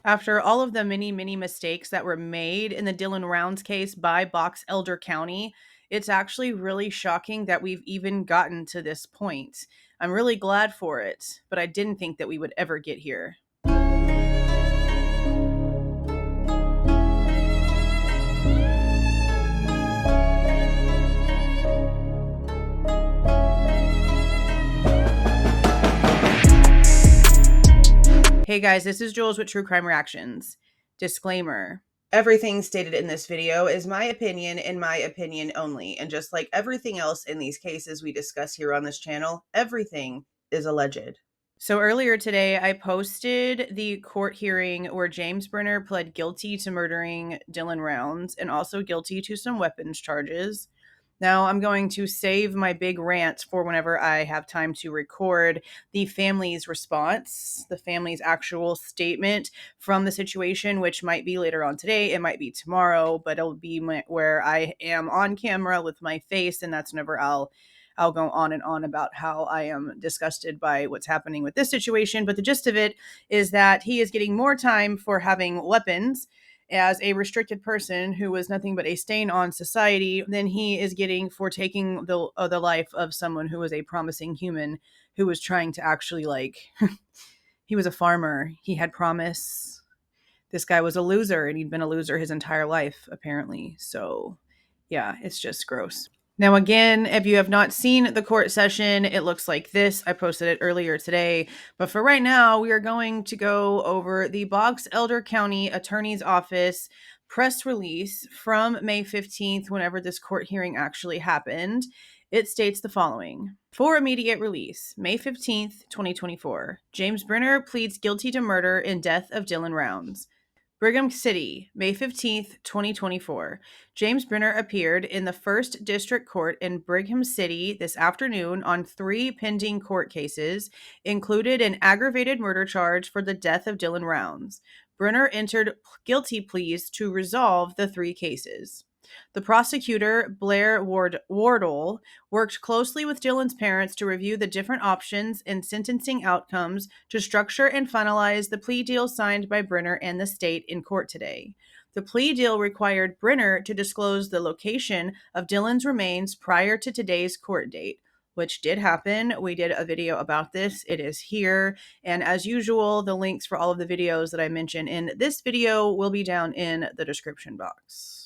After all of the many, many mistakes that were made in the Dylan Rounds case by Box Elder County, it's actually really shocking that we've even gotten to this point. I'm really glad for it, but I didn't think that we would ever get here. Hey guys, this is Jules with True Crime Reactions. Disclaimer. Everything stated in this video is my opinion and my opinion only. And just like everything else in these cases we discuss here on this channel, everything is alleged. So earlier today, I posted the court hearing where James Brenner pled guilty to murdering Dylan Rounds and also guilty to some weapons charges. Now I'm going to save my big rant for whenever I have time to record the family's response, the family's actual statement from the situation, which might be later on today. It might be tomorrow, but it'll be where I am on camera with my face, and that's whenever I'll go on and on about how I am disgusted by what's happening with this situation. But the gist of it is that he is getting more time for having weapons as a restricted person who was nothing but a stain on society than he is getting for taking the life of someone who was a promising human who was trying to actually he was a farmer. He had promise. This guy was a loser, and he'd been a loser his entire life, apparently. So, yeah, it's just gross. Now, again, if you have not seen the court session, it looks like this. I posted it earlier today. But for right now, we are going to go over the Box Elder County Attorney's Office press release from May 15th, whenever this court hearing actually happened. It states the following. For immediate release, May 15th, 2024, James Brenner pleads guilty to murder and death of Dylan Rounds. Brigham City, May 15th, 2024. James Brenner appeared in the 1st District Court in Brigham City this afternoon on 3 pending court cases, included an aggravated murder charge for the death of Dylan Rounds. Brenner entered guilty pleas to resolve the 3 cases. The prosecutor, Blair Wardle, worked closely with Dylan's parents to review the different options and sentencing outcomes to structure and finalize the plea deal signed by Brenner and the state in court today. The plea deal required Brenner to disclose the location of Dylan's remains prior to today's court date, which did happen. We did a video about this. It is here. And as usual, the links for all of the videos that I mention in this video will be down in the description box.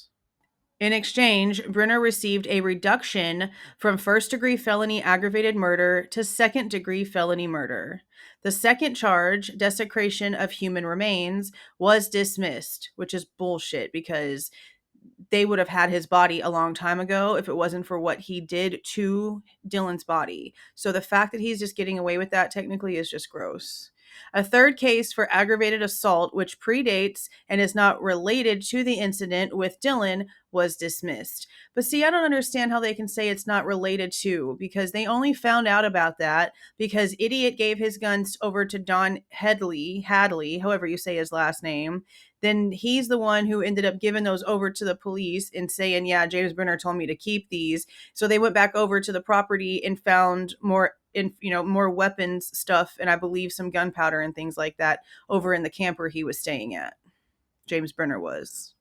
In exchange, Brenner received a reduction from first-degree felony aggravated murder to second-degree felony murder. The second charge, desecration of human remains, was dismissed, which is bullshit because they would have had his body a long time ago if it wasn't for what he did to Dylan's body. So the fact that he's just getting away with that technically is just gross. A third case for aggravated assault, which predates and is not related to the incident with Dylan, was dismissed. But see, I don't understand how they can say it's not related to, because they only found out about that because Idiot gave his guns over to Don Hadley, however you say his last name. Then he's the one who ended up giving those over to the police and saying, yeah, James Brenner told me to keep these. So they went back over to the property and found more weapons stuff, and I believe some gunpowder and things like that over in the camper he was staying at. James Brenner was.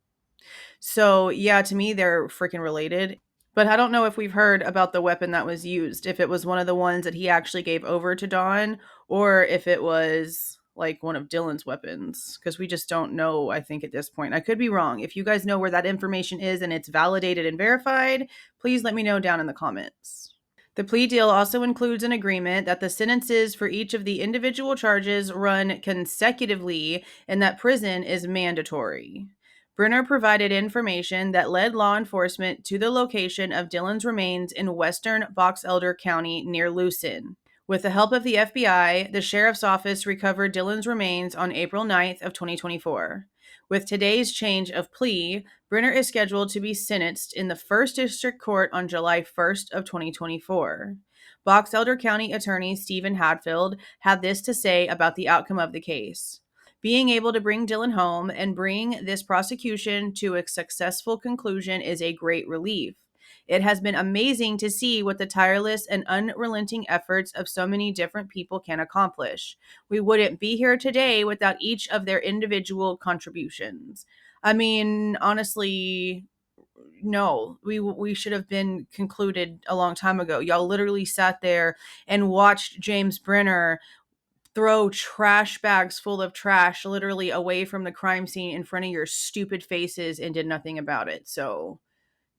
So yeah, to me, they're freaking related. But I don't know if we've heard about the weapon that was used, if it was one of the ones that he actually gave over to Don, or if it was like one of Dylan's weapons, because we just don't know, I think, at this point. I could be wrong. If you guys know where that information is and it's validated and verified, please let me know down in the comments. The plea deal also includes an agreement that the sentences for each of the individual charges run consecutively and that prison is mandatory. Brenner provided information that led law enforcement to the location of Dylan's remains in western Box Elder County near Lucin. With the help of the FBI, the sheriff's office recovered Dylan's remains on April 9th of 2024. With today's change of plea, Brenner is scheduled to be sentenced in the 1st District Court on July 1st of 2024. Box Elder County Attorney Stephen Hadfield had this to say about the outcome of the case. Being able to bring Dylan home and bring this prosecution to a successful conclusion is a great relief. It has been amazing to see what the tireless and unrelenting efforts of so many different people can accomplish. We wouldn't be here today without each of their individual contributions. I mean, honestly, no, we should have been concluded a long time ago. Y'all literally sat there and watched James Brenner throw trash bags full of trash literally away from the crime scene in front of your stupid faces and did nothing about it. So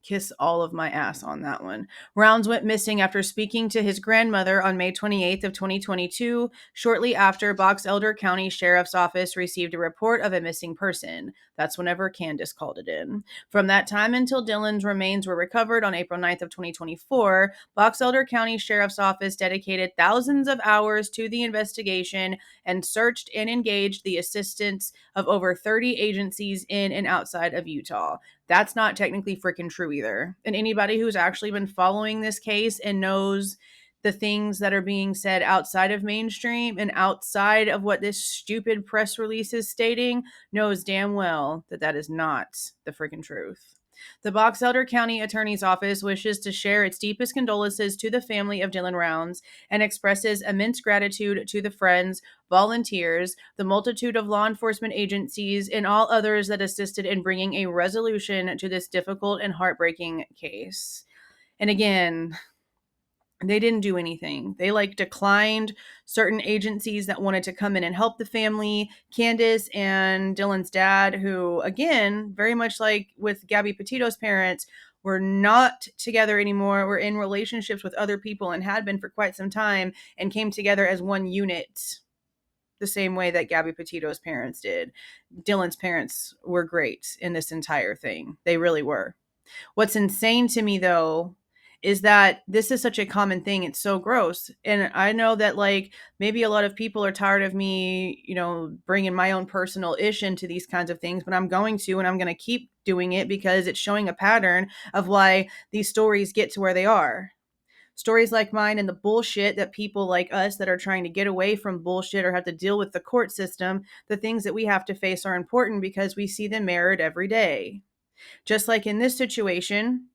kiss all of my ass on that one. Rounds went missing after speaking to his grandmother on May 28th of 2022, shortly after Box Elder County Sheriff's Office received a report of a missing person. That's whenever Candace called it in. From that time until Dylan's remains were recovered on April 9th of 2024, Box Elder County Sheriff's Office dedicated thousands of hours to the investigation and searched and engaged the assistance of over 30 agencies in and outside of Utah. That's not technically freaking true either. And anybody who's actually been following this case and knows the things that are being said outside of mainstream and outside of what this stupid press release is stating knows damn well that that is not the freaking truth. The Box Elder County Attorney's Office wishes to share its deepest condolences to the family of Dylan Rounds and expresses immense gratitude to the friends, volunteers, the multitude of law enforcement agencies, and all others that assisted in bringing a resolution to this difficult and heartbreaking case. And again, they didn't do anything. They declined certain agencies that wanted to come in and help the family. Candace and Dylan's dad, who again, very much like with Gabby Petito's parents, were not together anymore, were in relationships with other people and had been for quite some time and came together as one unit the same way that Gabby Petito's parents did. Dylan's parents were great in this entire thing. They really were. What's insane to me though is that this is such a common thing. It's so gross. And I know that maybe a lot of people are tired of me, bringing my own personal ish into these kinds of things, but I'm going to, and I'm going to keep doing it because it's showing a pattern of why these stories get to where they are. Stories like mine and the bullshit that people like us that are trying to get away from bullshit or have to deal with the court system, the things that we have to face are important because we see them mirrored every day. Just like in this situation,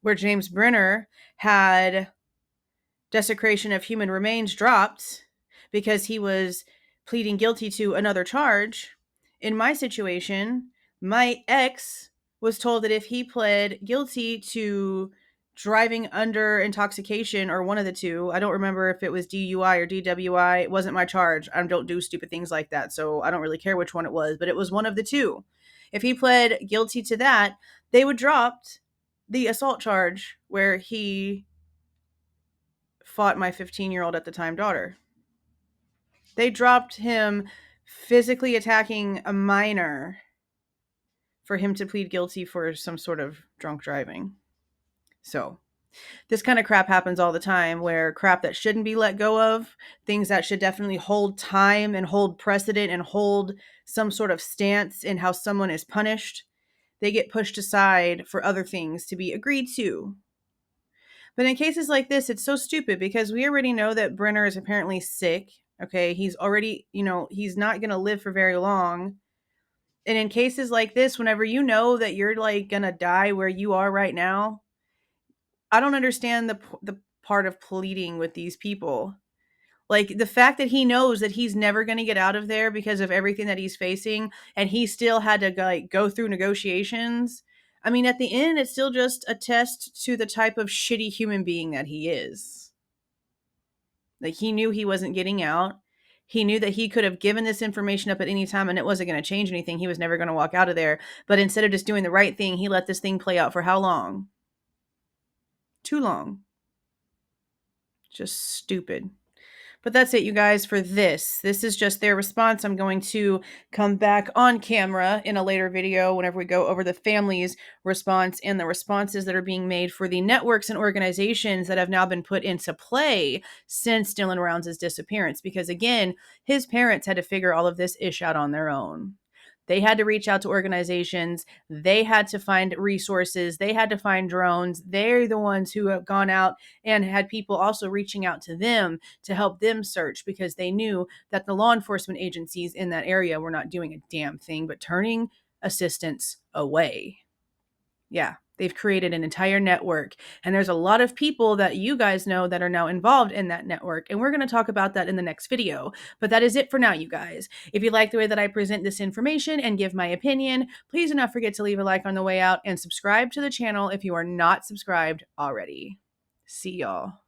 where James Brenner had desecration of human remains dropped because he was pleading guilty to another charge. In my situation, my ex was told that if he pled guilty to driving under intoxication or one of the two, I don't remember if it was DUI or DWI, it wasn't my charge. I don't do stupid things like that, so I don't really care which one it was, but it was one of the two. If he pled guilty to that, they would drop the assault charge where he fought my 15-year-old at the time daughter. They dropped him physically attacking a minor for him to plead guilty for some sort of drunk driving. So this kind of crap happens all the time, where crap that shouldn't be let go of, things that should definitely hold time and hold precedent and hold some sort of stance in how someone is punished, they get pushed aside for other things to be agreed to. But in cases like this, it's so stupid because we already know that Brenner is apparently sick. Okay, he's already, he's not going to live for very long. And in cases like this, whenever you know that you're going to die where you are right now, I don't understand the part of pleading with these people. The fact that he knows that he's never going to get out of there because of everything that he's facing, and he still had to go through negotiations. I mean, at the end, it's still just a test to the type of shitty human being that he is. He knew he wasn't getting out. He knew that he could have given this information up at any time and it wasn't going to change anything. He was never going to walk out of there. But instead of just doing the right thing, he let this thing play out for how long? Too long. Just stupid. But that's it, you guys, for this. This is just their response. I'm going to come back on camera in a later video whenever we go over the family's response and the responses that are being made for the networks and organizations that have now been put into play since Dylan Rounds' disappearance. Because again, his parents had to figure all of this ish out on their own. They had to reach out to organizations. They had to find resources. They had to find drones. They're the ones who have gone out and had people also reaching out to them to help them search, because they knew that the law enforcement agencies in that area were not doing a damn thing but turning assistance away. Yeah, They've created an entire network, and there's a lot of people that you guys know that are now involved in that network, and we're going to talk about that in the next video. But that is it for now, you guys. If you like the way that I present this information and give my opinion, please do not forget to leave a like on the way out and subscribe to the channel if you are not subscribed already. See y'all.